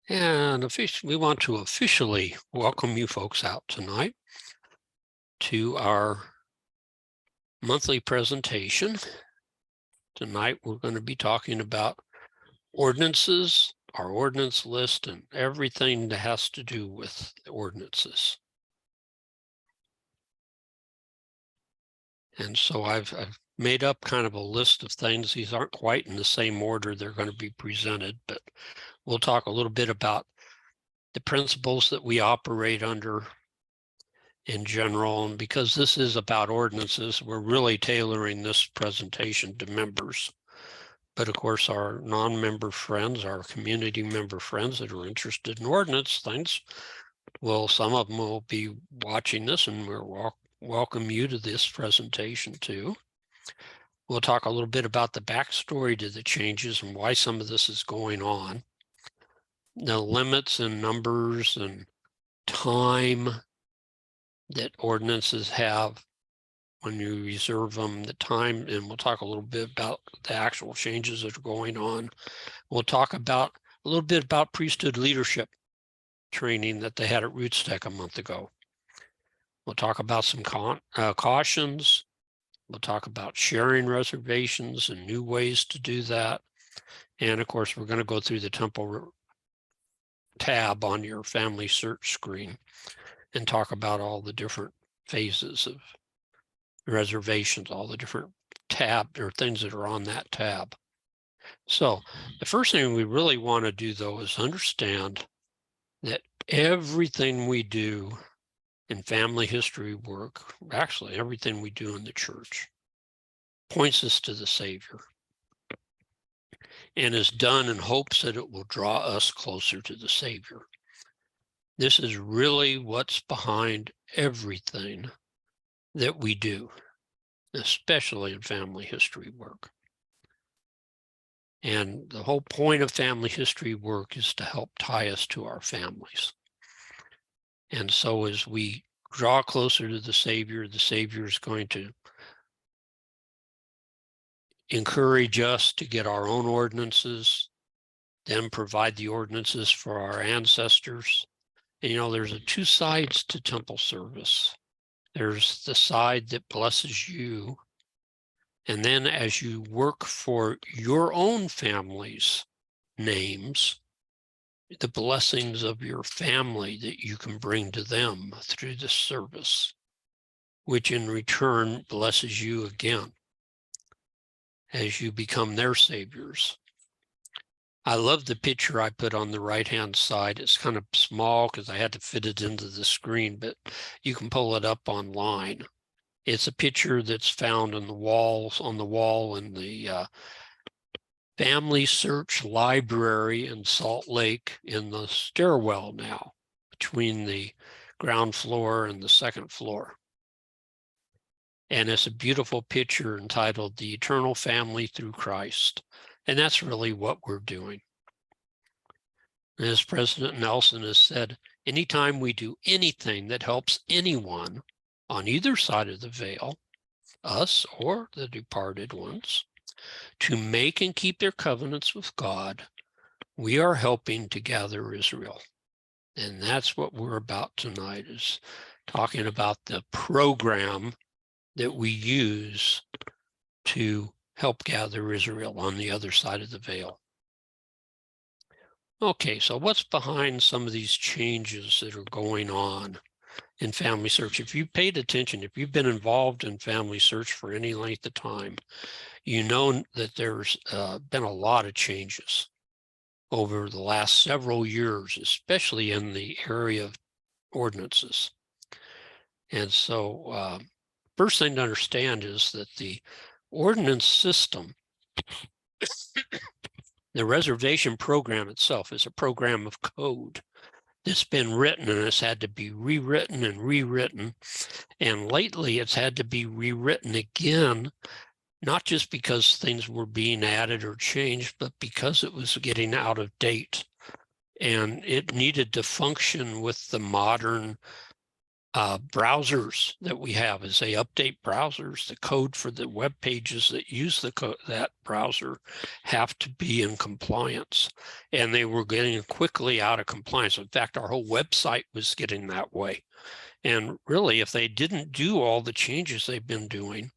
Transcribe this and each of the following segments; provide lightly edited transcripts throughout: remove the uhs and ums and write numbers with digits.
And we want to officially welcome you folks out tonight to our monthly presentation. Tonight, we're going to be talking about ordinances, our ordinance list, and everything that has to do with ordinances. And so I've made up kind of a list of things. These aren't quite in the same order they're going to be presented, but we'll talk a little bit about the principles that we operate under in general. And because this is about ordinances, we're really tailoring this presentation to members. But of course, our non-member friends, our community member friends that are interested in ordinance things, well, some of them will be watching this, and we'll welcome you to this presentation too. We'll talk a little bit about the backstory to the changes and why some of this is going on. The limits and numbers and time that ordinances have when you reserve them, the time, and we'll talk a little bit about the actual changes that are going on. We'll talk about a little bit about priesthood leadership training that they had at Rootstech a month ago. We'll talk about some cautions. We'll talk about sharing reservations and new ways to do that. And of course, we're going to go through the temple tab on your family search screen and talk about all the different phases of reservations, all the different tabs or things that are on that tab. So the first thing we really want to do, though, is understand that everything we do in family history work, actually everything we do in the church, points us to the Savior and is done in hopes that it will draw us closer to the Savior. This is really what's behind everything that we do, especially in family history work. And the whole point of family history work is to help tie us to our families. And so as we draw closer to the Savior is going to encourage us to get our own ordinances, then provide the ordinances for our ancestors. And you know, there's two sides to temple service. There's the side that blesses you. And then as you work for your own family's names, the blessings of your family that you can bring to them through this service, which in return blesses you again as you become their saviors. I love the picture I put on the right-hand side. It's kind of small because I had to fit it into the screen, but you can pull it up online. It's a picture that's found on the wall in the Family Search Library in Salt Lake in the stairwell now, between the ground floor and the second floor. And it's a beautiful picture entitled The Eternal Family Through Christ. And that's really what we're doing. As President Nelson has said, anytime we do anything that helps anyone on either side of the veil, us or the departed ones, to make and keep their covenants with God, we are helping to gather Israel. And that's what we're about tonight, is talking about the program that we use to help gather Israel on the other side of the veil. Okay, so what's behind some of these changes that are going on in family search? If you've paid attention, if you've been involved in family search for any length of time, you know that there's been a lot of changes over the last several years, especially in the area of ordinances. And so first thing to understand is that the ordinance system, the reservation program itself, is a program of code that's been written, and it's had to be rewritten and rewritten. And lately it's had to be rewritten again, not just because things were being added or changed, but because it was getting out of date and it needed to function with the modern browsers that we have, as they update browsers, the code for the web pages that use that browser have to be in compliance. And they were getting quickly out of compliance. In fact, our whole website was getting that way. And really, if they didn't do all the changes they've been doing,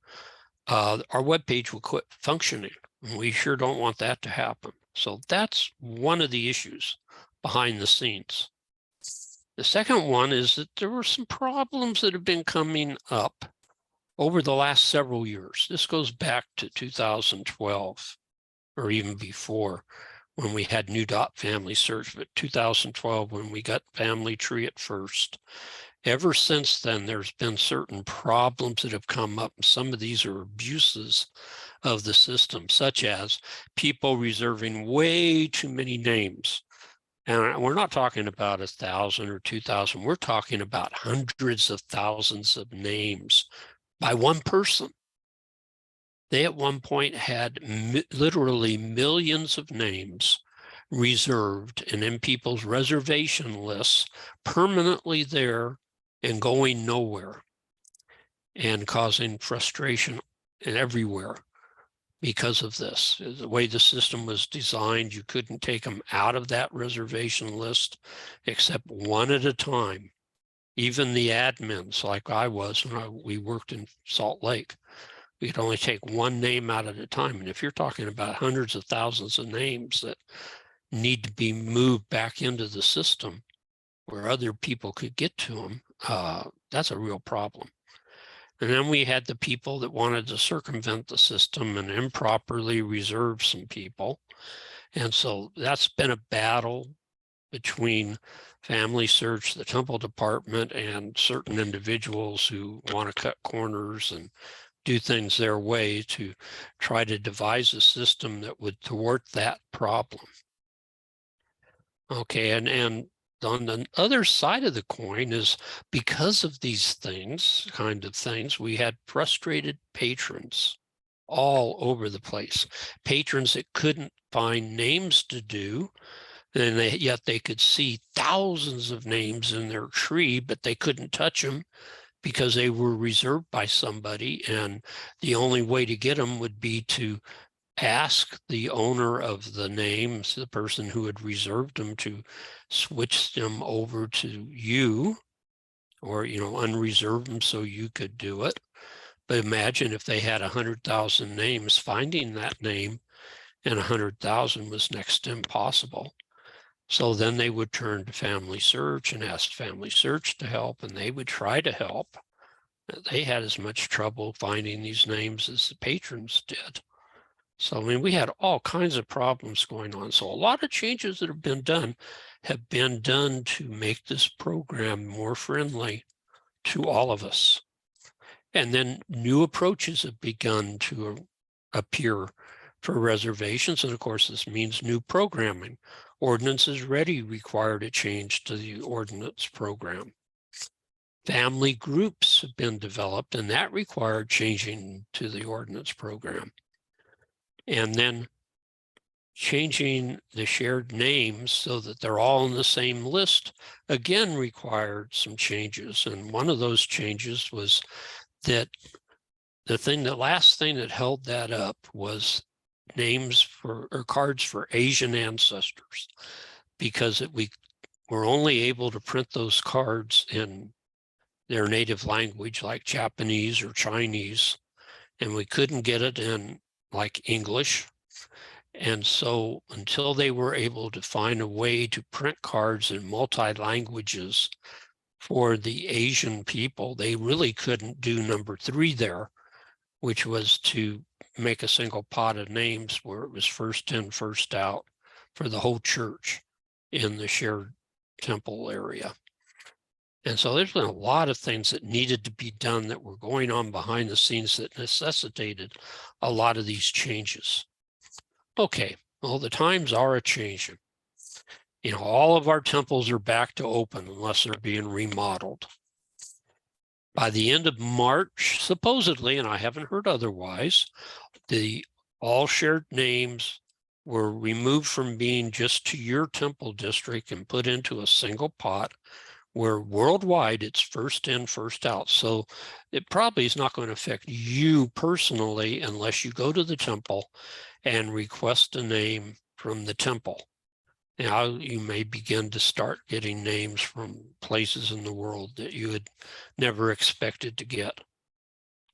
our web page will quit functioning. And we sure don't want that to happen. So that's one of the issues behind the scenes. The second one is that there were some problems that have been coming up over the last several years. This goes back to 2012 or even before, when we had new family search, but 2012 when we got family tree at first. Ever since then, there's been certain problems that have come up. Some of these are abuses of the system, such as people reserving way too many names. And we're not talking about 1,000 or 2,000. We're talking about hundreds of thousands of names by one person. They at one point had literally millions of names reserved and in people's reservation lists, permanently there and going nowhere, and causing frustration everywhere. Because of this, the way the system was designed, you couldn't take them out of that reservation list except one at a time. Even the admins, like I was when we worked in Salt Lake, we could only take one name out at a time. And if you're talking about hundreds of thousands of names that need to be moved back into the system where other people could get to them, that's a real problem. And then we had the people that wanted to circumvent the system and improperly reserve some people. And so that's been a battle between Family Search, the Temple Department, and certain individuals who want to cut corners and do things their way to try to devise a system that would thwart that problem. Okay, and on the other side of the coin is, because of these kind of things, we had frustrated patrons all over the place. Patrons that couldn't find names to do, and yet they could see thousands of names in their tree, but they couldn't touch them because they were reserved by somebody. And the only way to get them would be to ask the owner of the names, the person who had reserved them, to switch them over to you, or, unreserve them so you could do it. But imagine if they had 100,000 names, finding that name and 100,000 was next to impossible. So then they would turn to Family Search and ask Family Search to help, and they would try to help. They had as much trouble finding these names as the patrons did. So, I mean, we had all kinds of problems going on. So a lot of changes that have been done to make this program more friendly to all of us. And then new approaches have begun to appear for reservations. And of course, this means new programming. Ordinances ready required a change to the ordinance program. Family groups have been developed, and that required changing to the ordinance program. And then changing the shared names so that they're all in the same list, again, required some changes. And one of those changes was that the last thing that held that up was names or cards for Asian ancestors, because we were only able to print those cards in their native language, like Japanese or Chinese, and we couldn't get it in like English. And so until they were able to find a way to print cards in multi-languages for the Asian people, they really couldn't do number 3 there, which was to make a single pot of names where it was first in, first out for the whole church in the shared temple area. And so there's been a lot of things that needed to be done that were going on behind the scenes that necessitated a lot of these changes. Okay, well, the times are a-changing. All of our temples are back to open unless they're being remodeled. By the end of March, supposedly, and I haven't heard otherwise, all shared names were removed from being just to your temple district and put into a single pot where worldwide it's first in, first out. So it probably is not going to affect you personally unless you go to the temple and request a name from the temple. Now you may begin to start getting names from places in the world that you had never expected to get.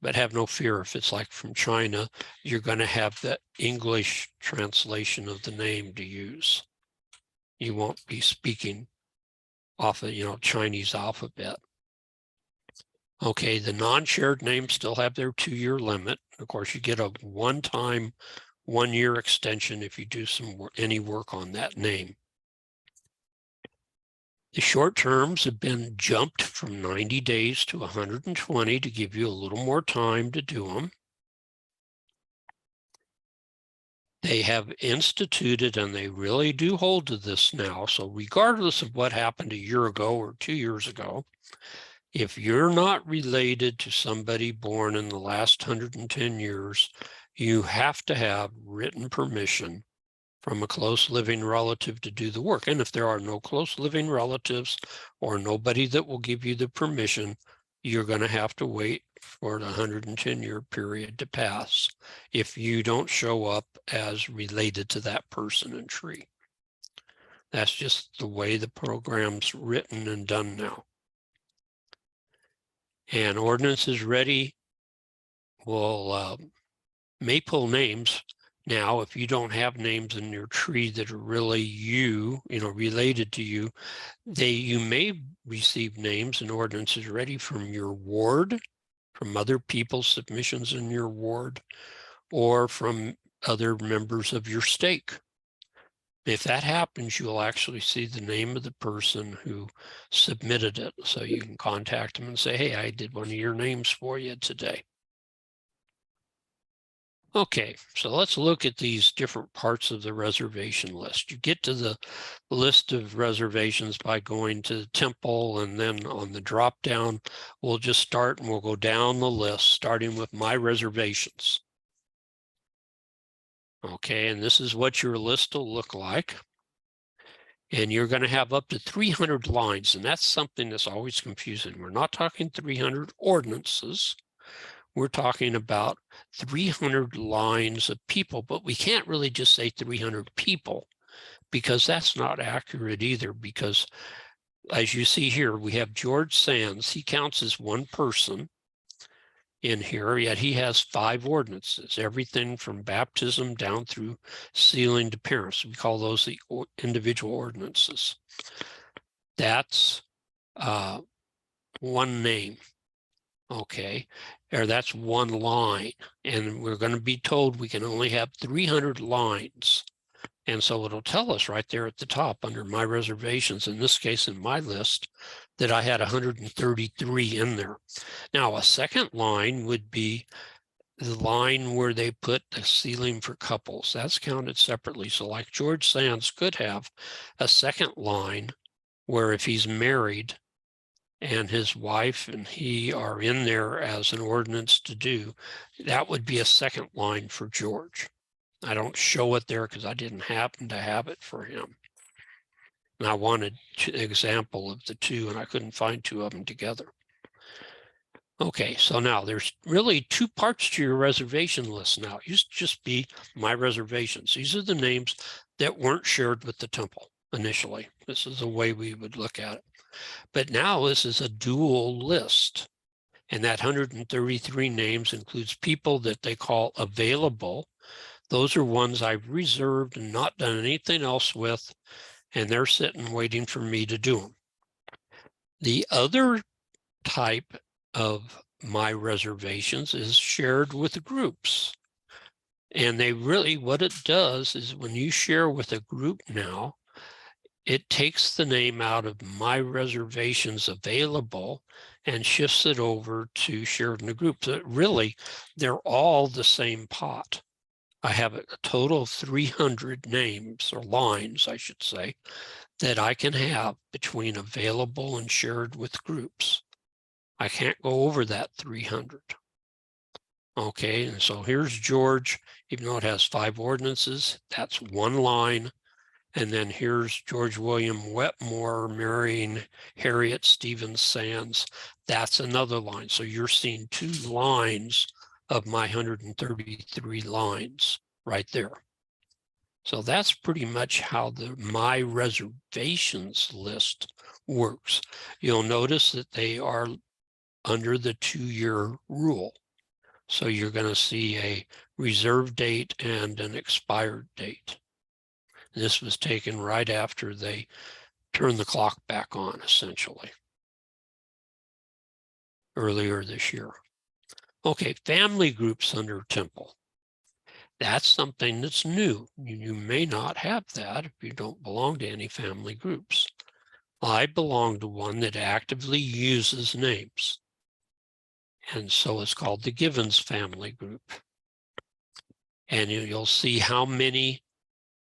But have no fear, if it's like from China, you're going to have the English translation of the name to use. You won't be speaking off of, Chinese alphabet. Okay, the non-shared names still have their 2-year limit. Of course, you get a one-time 1-year extension if you do any work on that name. The short terms have been jumped from 90 days to 120 to give you a little more time to do them. They have instituted, and they really do hold to this now. So regardless of what happened a year ago or 2 years ago, if you're not related to somebody born in the last 110 years, you have to have written permission from a close living relative to do the work. And if there are no close living relatives or nobody that will give you the permission, you're going to have to wait for the 110-year period to pass if you don't show up as related to that person and tree. That's just the way the program's written and done now. And Ordinance is ready. We'll may pull names now. If you don't have names in your tree that are really related to you, you may receive names and Ordinances ready from your ward, from other people's submissions in your ward, or from other members of your stake. If that happens, you'll actually see the name of the person who submitted it. So you can contact them and say, hey, I did one of your names for you today. Okay, so let's look at these different parts of the reservation list. You get to the list of reservations by going to the temple, and then on the drop down, we'll just start and we'll go down the list, starting with my reservations. Okay, and this is what your list will look like. And you're going to have up to 300 lines, and that's something that's always confusing. We're not talking 300 ordinances. We're talking about 300 lines of people, but we can't really just say 300 people because that's not accurate either, because as you see here, we have George Sands. He counts as one person in here, yet he has 5 ordinances, everything from baptism down through sealing to parents. We call those the individual ordinances. That's one name. Okay, or that's one line, and we're going to be told we can only have 300 lines. And so it'll tell us right there at the top under my reservations, in this case in my list, that I had 133 in there. Now a second line would be the line where they put the sealing for couples. That's counted separately. So like George Sands could have a second line where if he's married and his wife and he are in there as an ordinance to do, that would be a second line for George. I don't show it there because I didn't happen to have it for him. And I wanted an example of the 2, and I couldn't find 2 of them together. Okay, so now there's really 2 parts to your reservation list now. It used to just be my reservations. These are the names that weren't shared with the temple initially. This is the way we would look at it. But now this is a dual list, and that 133 names includes people that they call available. Those are ones I've reserved and not done anything else with, and they're sitting waiting for me to do them. The other type of my reservations is shared with groups. And what it does is when you share with a group now, it takes the name out of my reservations available and shifts it over to shared in a group. So really, they're all the same pot. I have a total of 300 names, or lines, I should say, that I can have between available and shared with groups. I can't go over that 300. Okay, and so here's George. Even though it has 5 ordinances, that's one line. And then here's George William Wetmore marrying Harriet Stevens Sands. That's another line. So you're seeing 2 lines of my 133 lines right there. So that's pretty much how my reservations list works. You'll notice that they are under the 2-year rule. So you're going to see a reserve date and an expired date. This was taken right after they turned the clock back on, essentially, earlier this year. Okay, family groups under Temple. That's something that's new. You may not have that if you don't belong to any family groups. I belong to one that actively uses names. And so it's called the Givens family group. And you'll see how many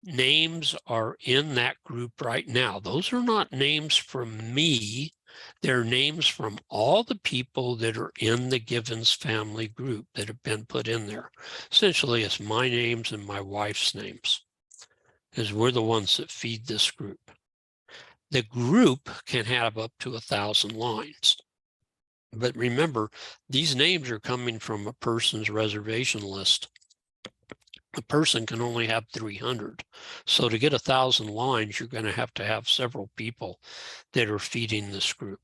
names are in that group right now. Those are not names from me. They're names from all the people that are in the Givens family group that have been put in there. Essentially, it's my names and my wife's names, because we're the ones that feed this group. The group can have up to 1,000 lines. But remember, these names are coming from a person's reservation list. A person can only have 300. So to get 1,000 lines, you're going to have several people that are feeding this group.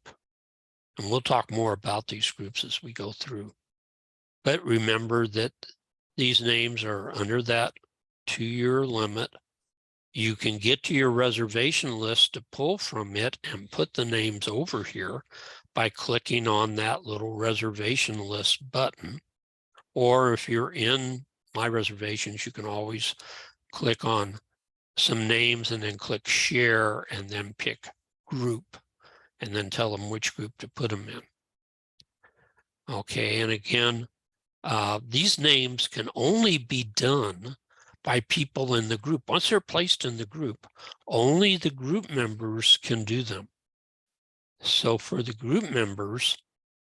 And we'll talk more about these groups as we go through. But remember that these names are under that 2-year limit. You can get to your reservation list to pull from it and put the names over here by clicking on that little reservation list button. Or if you're in My Reservations, you can always click on some names and then click share and then pick group and then tell them which group to put them in. Okay, and again, these names can only be done by people in the group. Once they're placed in the group, only the group members can do them. So for the group members,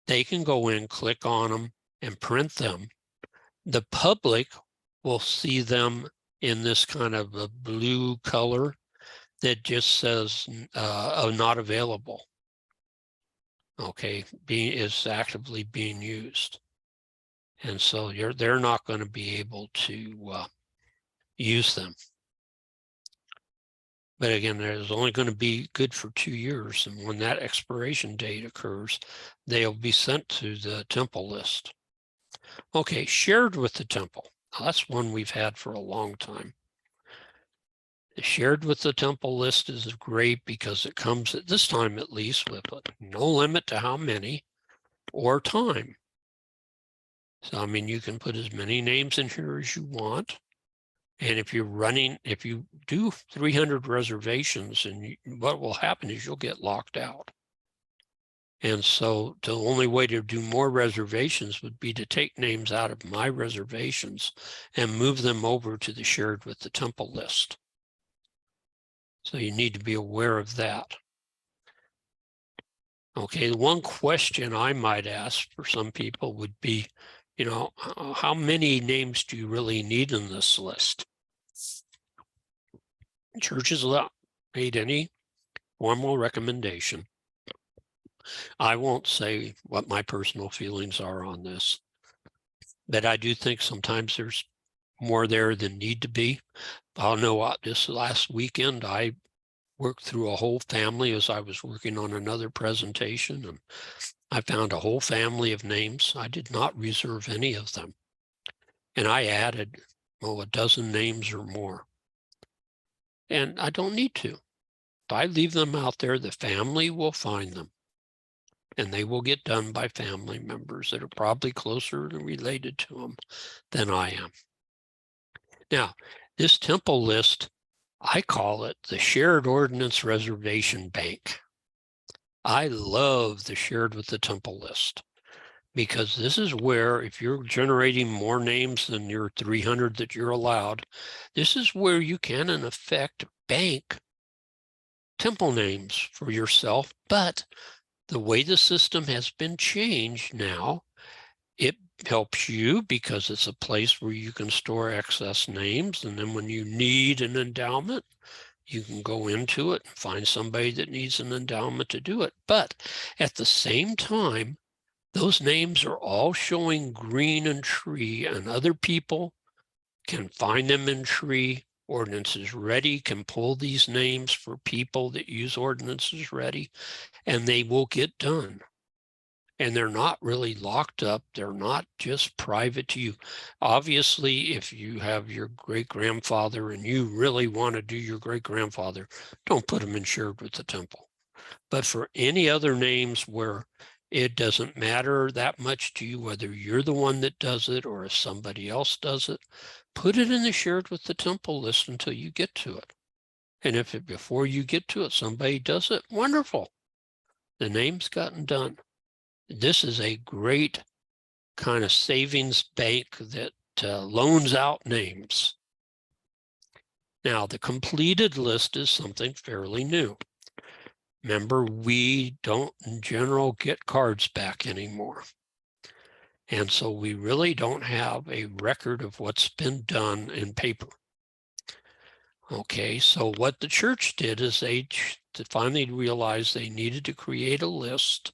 they can go in, click on them, and print them. The public will see them in this kind of a blue color that just says not available. Okay, is actively being used. And so they're not going to be able to use them. But again, there's only going to be good for 2 years. And when that expiration date occurs, they'll be sent to the temple list. Okay, shared with the temple. Now, that's one we've had for a long time. The shared with the temple list is great because it comes at this time, at least, with no limit to how many or time. So, I mean, you can put as many names in here as you want. And if you do 300 reservations, and what will happen is you'll get locked out. And so the only way to do more reservations would be to take names out of My Reservations and move them over to the shared with the temple list. So you need to be aware of that. Okay, the one question I might ask for some people would be, how many names do you really need in this list? Churches not made any formal recommendation. I won't say what my personal feelings are on this, but I do think sometimes there's more there than need to be. I'll know what this last weekend, I worked through a whole family as I was working on another presentation, and I found a whole family of names. I did not reserve any of them. And I added, a dozen names or more. And I don't need to. If I leave them out there, the family will find them. And they will get done by family members that are probably closer related to them than I am. Now, this temple list, I call it the Shared Ordinance Reservation Bank. I love the shared with the temple list because this is where, if you're generating more names than your 300 that you're allowed, this is where you can, in effect, bank temple names for yourself. But the way the system has been changed now, it helps you because it's a place where you can store excess names. And then when you need an endowment, you can go into it and find somebody that needs an endowment to do it. But at the same time, those names are all showing green and tree, and other people can find them in tree. Ordinances Ready can pull these names for people that use Ordinances Ready, and they will get done. And they're not really locked up. They're not just private to you. Obviously, if you have your great-grandfather and you really want to do your great-grandfather, don't put them insured with the temple. But for any other names where it doesn't matter that much to you, whether you're the one that does it or if somebody else does it, put it in the shared with the temple list until you get to it. And if before you get to it, somebody does it, wonderful. The name's gotten done. This is a great kind of savings bank that loans out names. Now, the completed list is something fairly new. Remember, we don't in general get cards back anymore. And so we really don't have a record of what's been done in paper. Okay, so what the church did is they finally realized they needed to create a list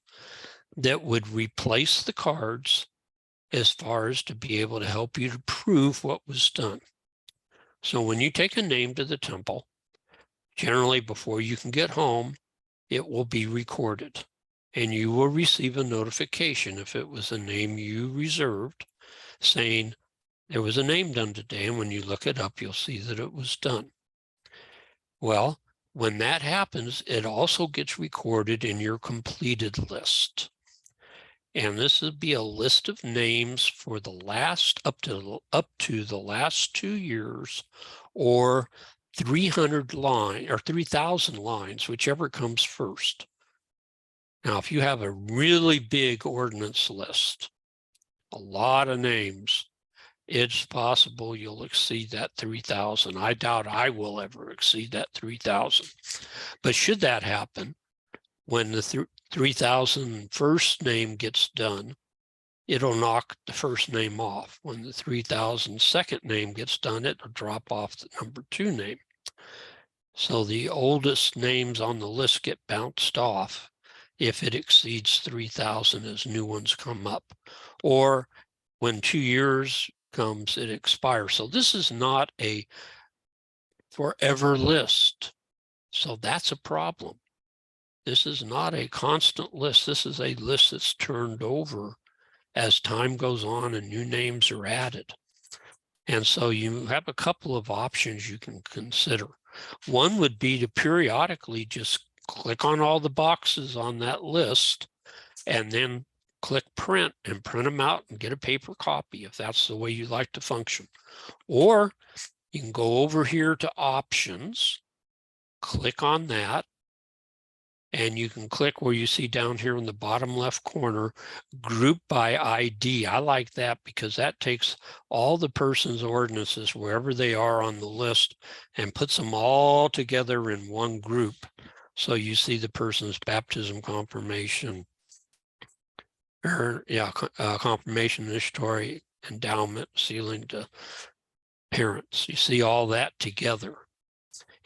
that would replace the cards as far as to be able to help you to prove what was done. So when you take a name to the temple, generally before you can get home, it will be recorded and you will receive a notification if it was a name you reserved saying there was a name done today, and when you look it up, you'll see that it was done. Well, when that happens, it also gets recorded in your completed list. And this would be a list of names for the last up to the last 2 years, or 300 lines or 3,000 lines, whichever comes first. Now, if you have a really big ordinance list, a lot of names, it's possible you'll exceed that 3,000. I doubt I will ever exceed that 3,000. But should that happen, when the 3,000 first name gets done, it'll knock the first name off. When the 3,000 second name gets done, it'll drop off the number 2 name. So the oldest names on the list get bounced off if it exceeds 3,000 as new ones come up. Or when 2 years comes, it expires. So this is not a forever list. So that's a problem. This is not a constant list. This is a list that's turned over as time goes on and new names are added. And so you have a couple of options you can consider. One would be to periodically just click on all the boxes on that list and then click print and print them out and get a paper copy if that's the way you like to function. Or you can go over here to options, click on that, and you can click where you see down here in the bottom left corner, group by ID. I like that because that takes all the person's ordinances wherever they are on the list and puts them all together in one group. So you see the person's baptism, confirmation, confirmation, initiatory, endowment, sealing to parents. You see all that together.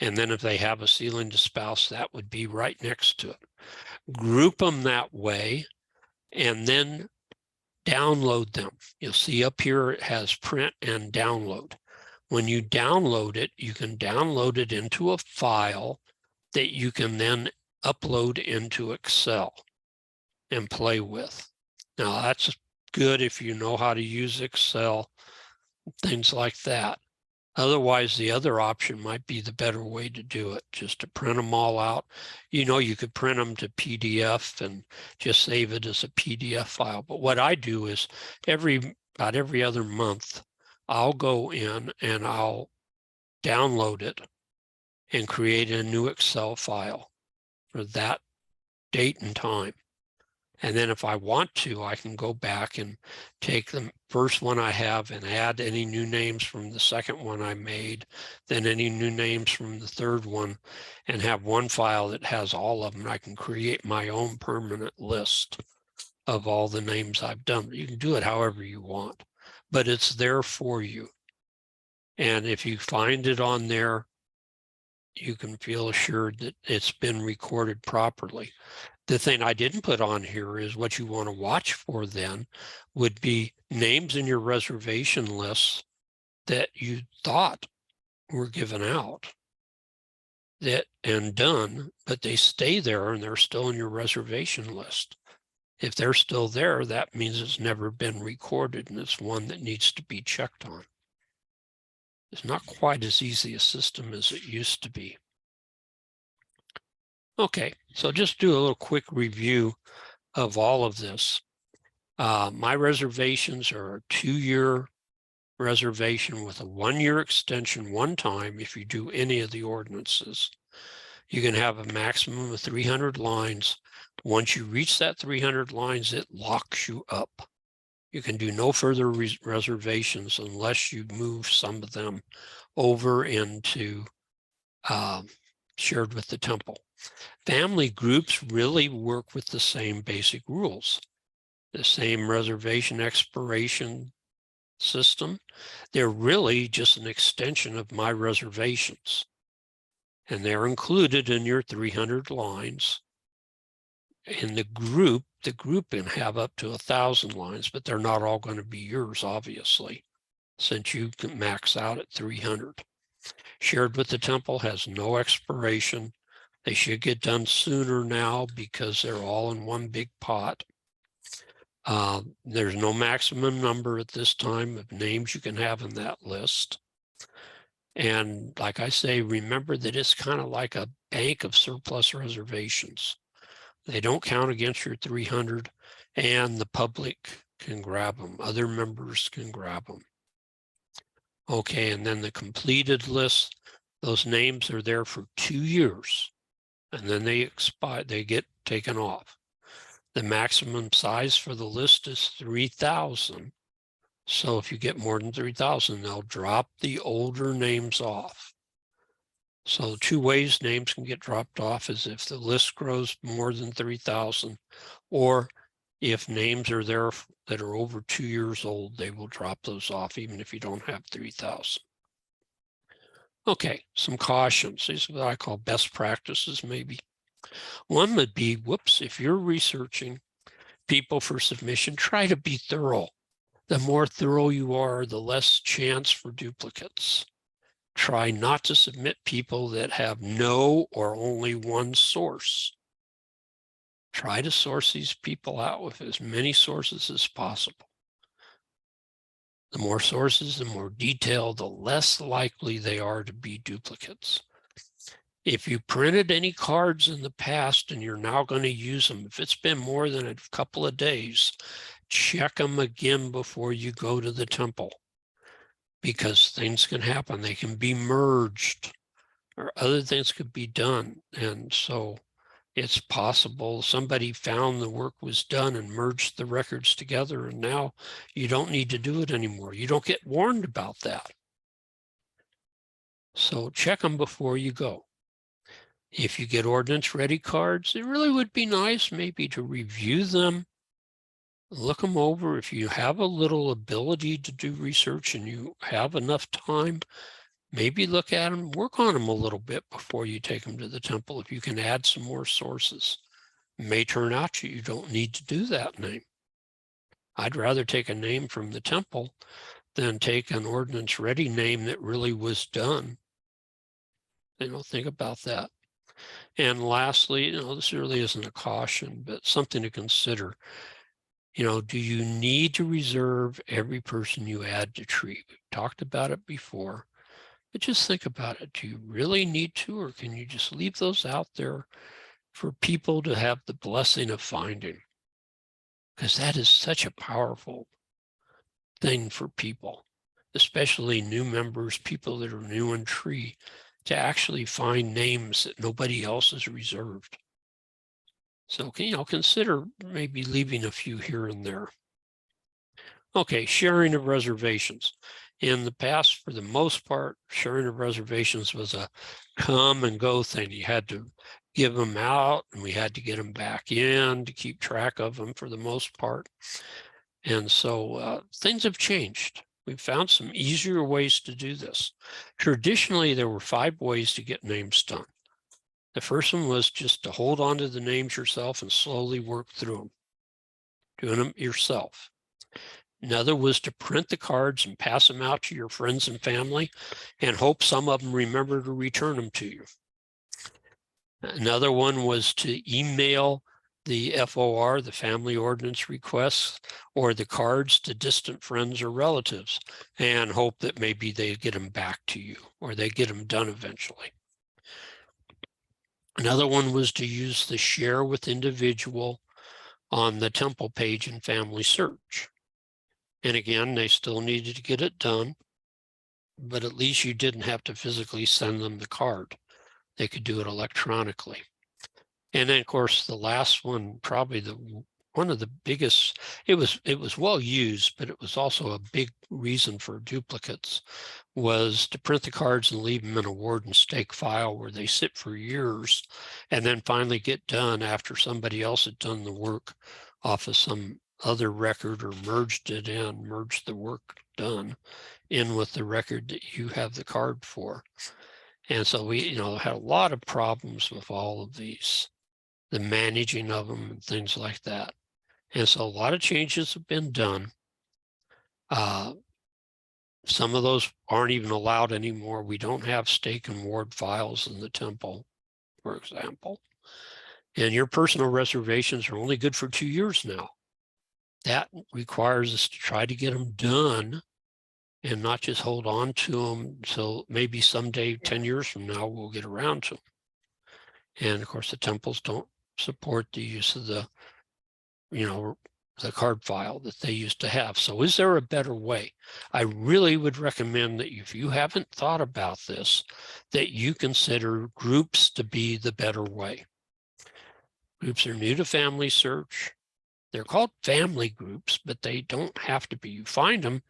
And then if they have a sealing to spouse, that would be right next to it. Group them that way and then download them. You'll see up here it has print and download. When you download it, you can download it into a file that you can then upload into Excel and play with. Now that's good if you know how to use Excel, things like that. Otherwise, the other option might be the better way to do it, just to print them all out. You know, you could print them to PDF and just save it as a PDF file. But what I do is about every other month, I'll go in and I'll download it and create a new Excel file for that date and time. And then if I want to, I can go back and take the first one I have and add any new names from the second one I made, then any new names from the third one, and have one file that has all of them. I can create my own permanent list of all the names I've done. You can do it however you want, but it's there for you. And if you find it on there, you can feel assured that it's been recorded properly. The thing I didn't put on here is what you want to watch for then would be names in your reservation lists that you thought were given out that and done, but they stay there and they're still in your reservation list. If they're still there, that means it's never been recorded and it's one that needs to be checked on. It's not quite as easy a system as it used to be. Okay, so just do a little quick review of all of this. My reservations are a 2-year reservation with a 1-year extension one time if you do any of the ordinances. You can have a maximum of 300 lines. Once you reach that 300 lines, it locks you up. You can do no further reservations unless you move some of them over into shared with the temple. Family groups really work with the same basic rules, the same reservation expiration system. They're really just an extension of my reservations, and they're included in your 300 lines. In the group can have up to 1,000 lines, but they're not all going to be yours, obviously, since you can max out at 300. Shared with the temple has no expiration. They should get done sooner now because they're all in one big pot. There's no maximum number at this time of names you can have in that list. And like I say, remember that it's kind of like a bank of surplus reservations. They don't count against your 300, and the public can grab them. Other members can grab them. Okay, and then the completed list, those names are there for 2 years, and then they expire, they get taken off. The maximum size for the list is 3,000. So if you get more than 3,000, they'll drop the older names off. So 2 ways names can get dropped off is if the list grows more than 3,000, or if names are there that are over 2 years old, they will drop those off even if you don't have 3,000. Okay, some cautions. These are what I call best practices maybe. One would be, if you're researching people for submission, try to be thorough. The more thorough you are, the less chance for duplicates. Try not to submit people that have no or only one source. Try to source these people out with as many sources as possible. The more sources, the more detailed, the less likely they are to be duplicates. If you printed any cards in the past and you're now going to use them, if it's been more than a couple of days, check them again before you go to the temple, because things can happen. They can be merged or other things could be done. And so it's possible somebody found the work was done and merged the records together, and now you don't need to do it anymore. You don't get warned about that. So check them before you go. If you get ordinance ready cards, it really would be nice maybe to review them, look them over. If you have a little ability to do research and you have enough time, maybe look at them, work on them a little bit before you take them to the temple. If you can add some more sources, it may turn out you don't need to do that name. I'd rather take a name from the temple than take an ordinance ready name that really was done. Think about that. And lastly, this really isn't a caution, but something to consider. Do you need to reserve every person you add to tree? We've talked about it before, but just think about it. Do you really need to, or can you just leave those out there for people to have the blessing of finding? Because that is such a powerful thing for people, especially new members, people that are new in tree, to actually find names that nobody else has reserved. So, consider maybe leaving a few here and there. Okay, sharing of reservations. In the past, for the most part, sharing of reservations was a come and go thing. You had to give them out and we had to get them back in to keep track of them for the most part. And so things have changed. We've found some easier ways to do this. Traditionally, there were 5 ways to get names done. The first one was just to hold on to the names yourself and slowly work through them, doing them yourself. Another was to print the cards and pass them out to your friends and family and hope some of them remember to return them to you. Another one was to email the FOR, the family ordinance requests, or the cards to distant friends or relatives and hope that maybe they get them back to you or they get them done eventually. Another one was to use the share with individual on the temple page in family search. And again, they still needed to get it done, but at least you didn't have to physically send them the card. They could do it electronically. And then, of course, the last one, probably one of the biggest, it was well used, but it was also a big reason for duplicates, was to print the cards and leave them in a ward and stake file where they sit for years and then finally get done after somebody else had done the work off of some other record or merged the work done in with the record that you have the card for. And so we, had a lot of problems with all of these, the managing of them and things like that. And so a lot of changes have been done. Some of those aren't even allowed anymore. We don't have stake and ward files in the temple, for example. And your personal reservations are only good for 2 years now. That requires us to try to get them done and not just hold on to them. So maybe someday, 10 years from now, we'll get around to them. And of course, the temples don't support the use of the card file that they used to have. So is there a better way? I really would recommend that if you haven't thought about this, that you consider groups to be the better way. Groups are new to family search. They're called family groups, but they don't have to be. You find them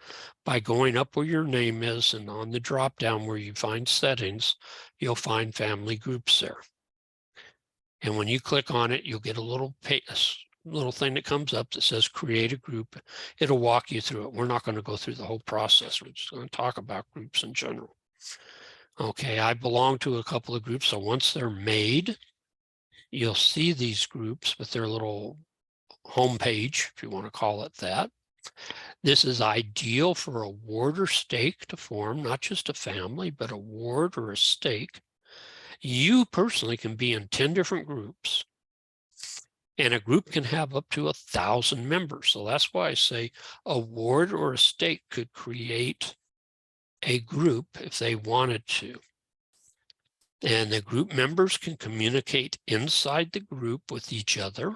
by going up where your name is, and on the drop down where you find settings, you'll find family groups there. And when you click on it, you'll get a little thing that comes up that says create a group. It'll walk you through it. We're not going to go through the whole process. We're just going to talk about groups in general. Okay, I belong to a couple of groups. So once they're made, you'll see these groups with their little homepage, if you want to call it that. This is ideal for a ward or stake to form, not just a family, but a ward or a stake. You personally can be in 10 different groups, and a group can have up to 1,000 members. So that's why I say a ward or a stake could create a group if they wanted to. And the group members can communicate inside the group with each other.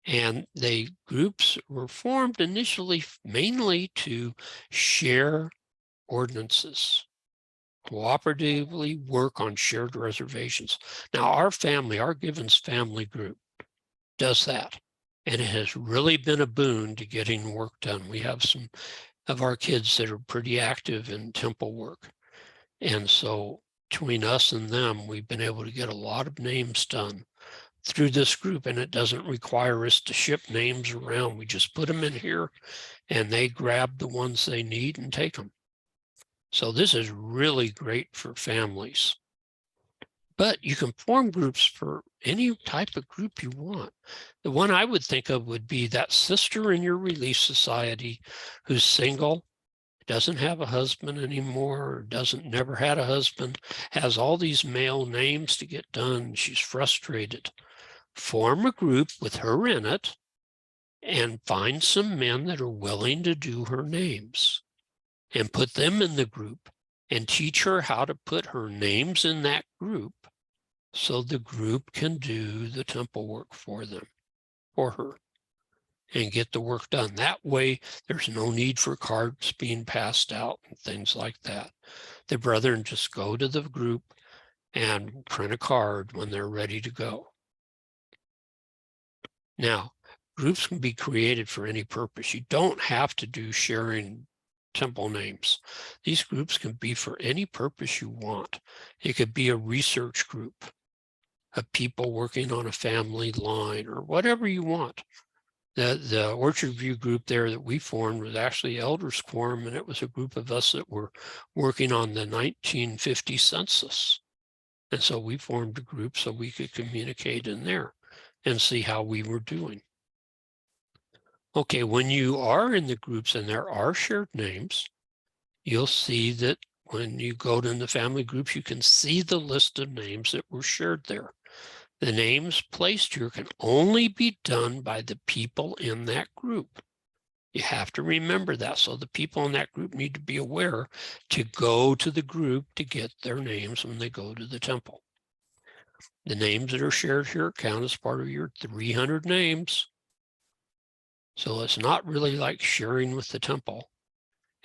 And the groups were formed initially mainly to share ordinances, cooperatively work on shared reservations. Now, our Givens family group does that, and it has really been a boon to getting work done. We have some of our kids that are pretty active in temple work, and so between us and them, we've been able to get a lot of names done through this group, and it doesn't require us to ship names around. We just put them in here and they grab the ones they need and take them. So this is really great for families. But you can form groups for any type of group you want. The one I would think of would be that sister in your Relief Society who's single, doesn't have a husband anymore, or never had a husband, has all these male names to get done. She's frustrated. Form a group with her in it and find some men that are willing to do her names and put them in the group and teach her how to put her names in that group so the group can do the temple work for her, and get the work done. That way, there's no need for cards being passed out and things like that. The brethren just go to the group and print a card when they're ready to go. Now, groups can be created for any purpose. You don't have to do sharing temple names. These groups can be for any purpose you want. It could be a research group of people working on a family line or whatever you want. The Orchard View group there that we formed was actually Elders Quorum, and it was a group of us that were working on the 1950 census. And so we formed a group so we could communicate in there and see how we were doing. Okay, when you are in the groups and there are shared names, you'll see that when you go to the family groups, you can see the list of names that were shared there. The names placed here can only be done by the people in that group. You have to remember that. So the people in that group need to be aware to go to the group to get their names when they go to the temple. The names that are shared here count as part of your 300 names. So it's not really like sharing with the temple.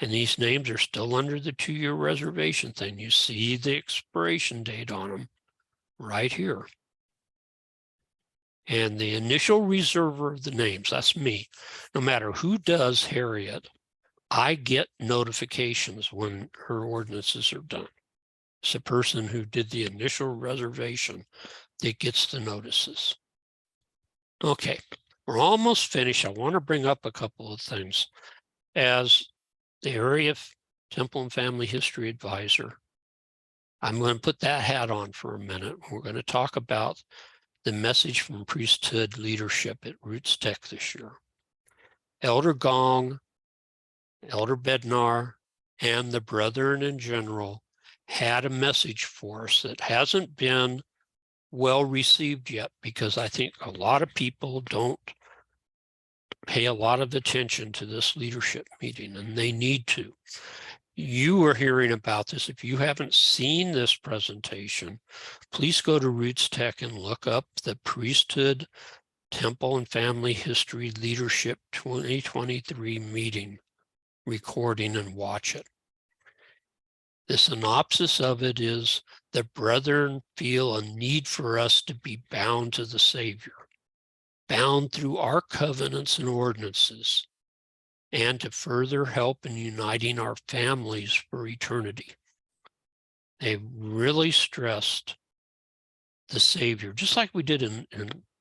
And these names are still under the 2-year reservation thing. You see the expiration date on them right here. And the initial reserver of the names, that's me. No matter who does Harriet, I get notifications when her ordinances are done. It's the person who did the initial reservation that gets the notices. Okay, we're almost finished. I want to bring up a couple of things. As the Area Temple and Family History Advisor, I'm going to put that hat on for a minute. We're going to talk about the message from priesthood leadership at Roots Tech this year. Elder Gong, Elder Bednar, and the brethren in general had a message for us that hasn't been well received yet, because I think a lot of people don't pay a lot of attention to this leadership meeting, and they need to. You are hearing about this. If you haven't seen this presentation, please go to Roots Tech and look up the Priesthood, Temple, and Family History Leadership 2023 meeting recording and watch it. The synopsis of it is the brethren feel a need for us to be bound to the Savior, bound through our covenants and ordinances, and to further help in uniting our families for eternity. They really stressed the Savior, just like we did in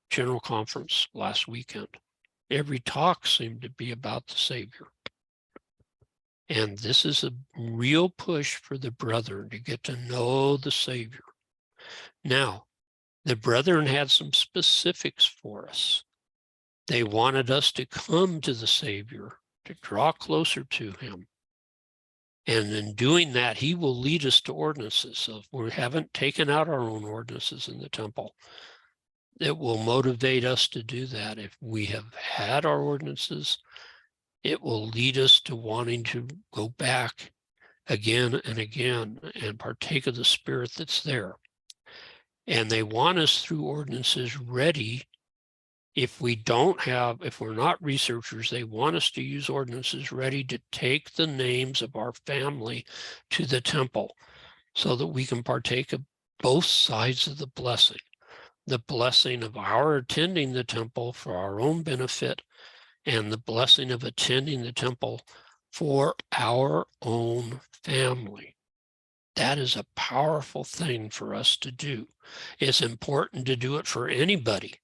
General Conference last weekend. Every talk seemed to be about the Savior. And this is a real push for the brethren to get to know the Savior. Now, the brethren had some specifics for us. They wanted us to come to the Savior, to draw closer to him. And in doing that, he will lead us to ordinances. So if we haven't taken out our own ordinances in the temple, it will motivate us to do that. If we have had our ordinances, it will lead us to wanting to go back again and again and partake of the Spirit that's there. And they want us through ordinances ready. If we're not researchers, they want us to use ordinances ready to take the names of our family to the temple so that we can partake of both sides of the blessing of our attending the temple for our own benefit, and the blessing of attending the temple for our own family. That is a powerful thing for us to do. It's important to do it for anybody,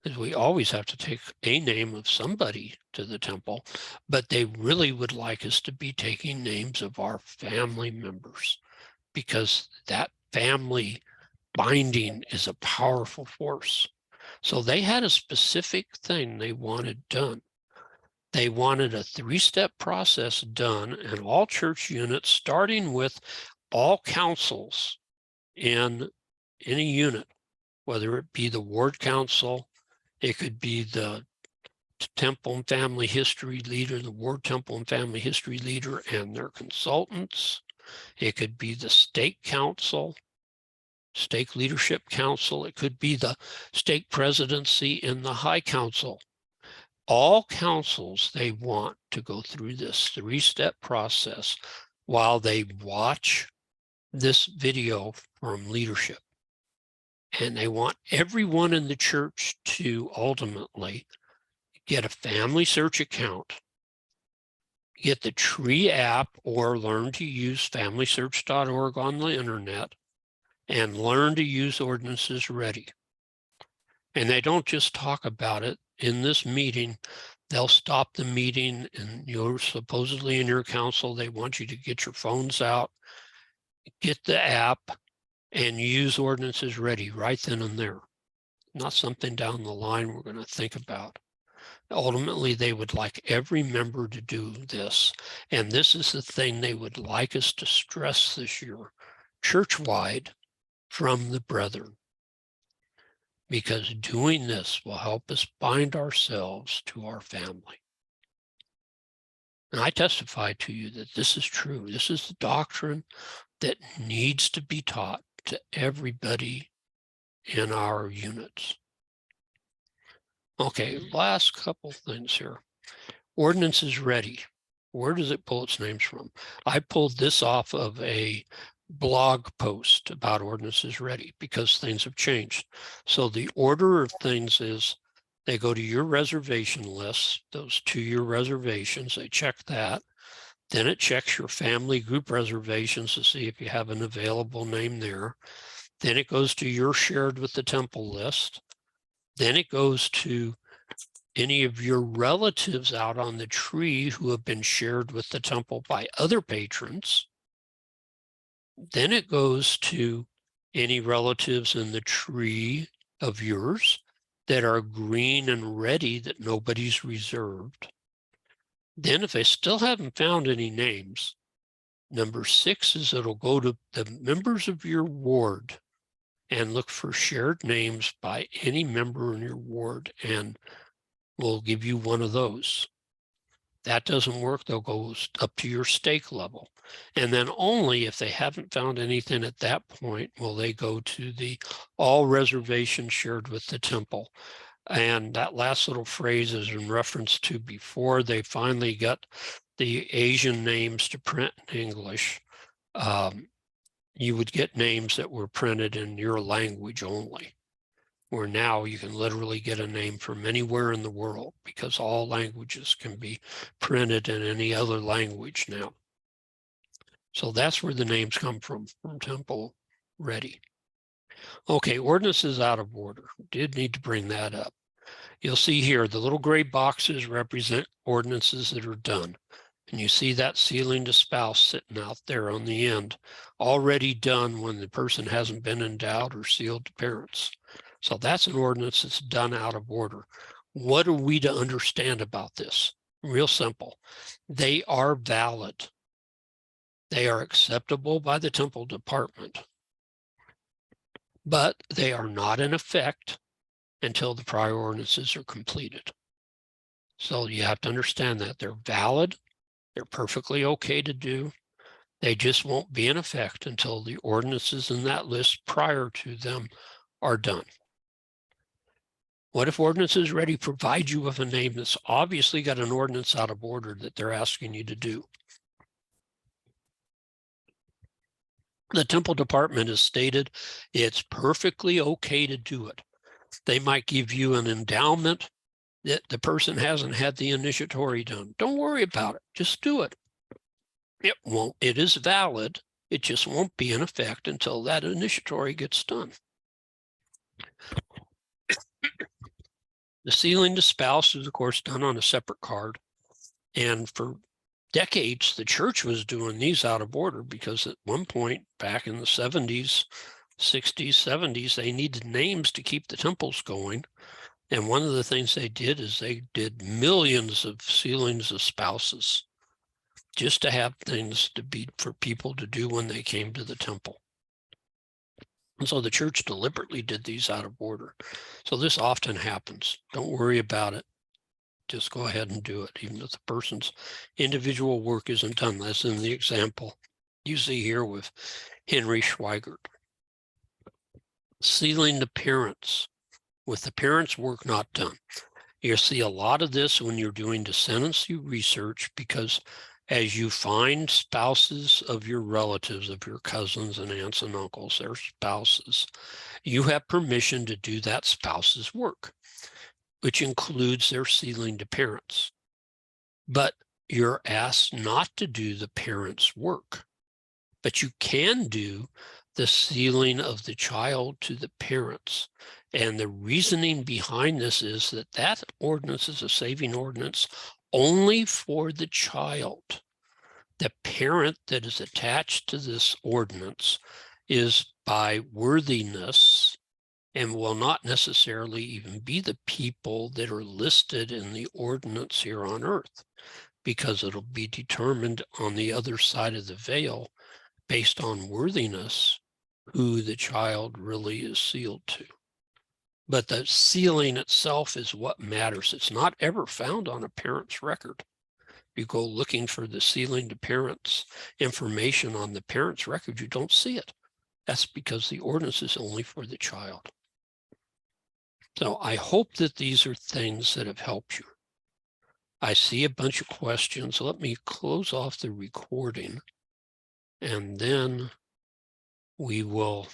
because we always have to take a name of somebody to the temple, but they really would like us to be taking names of our family members, because that family binding is a powerful force. So they had a specific thing they wanted done. They wanted a 3-step process done in all church units, starting with all councils in any unit, whether it be the ward council, it could be the temple and family history leader, the ward temple and family history leader and their consultants. It could be the stake council, stake leadership council. It could be the stake presidency in the high council. All councils, they want to go through this 3-step process while they watch this video from leadership. And they want everyone in the church to ultimately get a family search account, get the Tree app, or learn to use familysearch.org on the internet, and learn to use Ordinances Ready. And they don't just talk about it in this meeting. They'll stop the meeting, and you're supposedly in your council. They want you to get your phones out, get the app, and use Ordinances Ready right then and there. Not something down the line we're going to think about. Ultimately, they would like every member to do this. And this is the thing they would like us to stress this year, church-wide, from the brethren. Because doing this will help us bind ourselves to our family. And I testify to you that this is true. This is the doctrine that needs to be taught to everybody in our units. Okay, last couple things here. Ordinances Ready. Where does it pull its names from? I pulled this off of a blog post about Ordinances Ready because things have changed. So the order of things is they go to your reservation list, those 2-year reservations, they check that. Then it checks your family group reservations to see if you have an available name there. Then it goes to your shared with the temple list. Then it goes to any of your relatives out on the tree who have been shared with the temple by other patrons. Then it goes to any relatives in the tree of yours that are green and ready that nobody's reserved. Then if they still haven't found any names, number 6 is it'll go to the members of your ward and look for shared names by any member in your ward, and we'll give you one of those. That doesn't work, they'll go up to your stake level. And then only if they haven't found anything at that point will they go to the all reservations shared with the temple. And that last little phrase is in reference to before they finally got the Asian names to print in English. You would get names that were printed in your language only, where now you can literally get a name from anywhere in the world because all languages can be printed in any other language now. So that's where the names come from Temple Ready. Okay, ordinances out of order. Did need to bring that up. You'll see here the little gray boxes represent ordinances that are done. And you see that sealing to spouse sitting out there on the end, already done when the person hasn't been endowed or sealed to parents. So that's an ordinance that's done out of order. What are we to understand about this? Real simple. They are valid. They are acceptable by the temple department, but they are not in effect until the prior ordinances are completed. So you have to understand that they're valid. They're perfectly okay to do. They just won't be in effect until the ordinances in that list prior to them are done. What if Ordinances Ready provide you with a name that's obviously got an ordinance out of order that they're asking you to do? The temple department has stated it's perfectly okay to do it. They might give you an endowment that the person hasn't had the initiatory done. Don't worry about it. Just do it. It won't. It is valid. It just won't be in effect until that initiatory gets done. The sealing to spouse is, of course, done on a separate card. And for decades, the church was doing these out of order because at one point back in the 70s, 60s, 70s, they needed names to keep the temples going. And one of the things they did is they did millions of sealings of spouses just to have things to be for people to do when they came to the temple. And so the church deliberately did these out of order. So this often happens. Don't worry about it. Just go ahead and do it, even if the person's individual work isn't done. That's in the example you see here with Henry Schweigert. Sealing the parents with the parents' work not done. You see a lot of this when you're doing descendancy research, because as you find spouses of your relatives, of your cousins and aunts and uncles, their spouses, you have permission to do that spouse's work, which includes their sealing to parents. But you're asked not to do the parents' work. But you can do the sealing of the child to the parents. And the reasoning behind this is that that ordinance is a saving ordinance only for the child. The parent that is attached to this ordinance is by worthiness and will not necessarily even be the people that are listed in the ordinance here on earth, because it'll be determined on the other side of the veil based on worthiness who the child really is sealed to. But the sealing itself is what matters. It's not ever found on a parent's record. You go looking for the sealing to parents information on the parent's record, you don't see it. That's because the ordinance is only for the child. So I hope that these are things that have helped you. I see a bunch of questions. Let me close off the recording, and then we will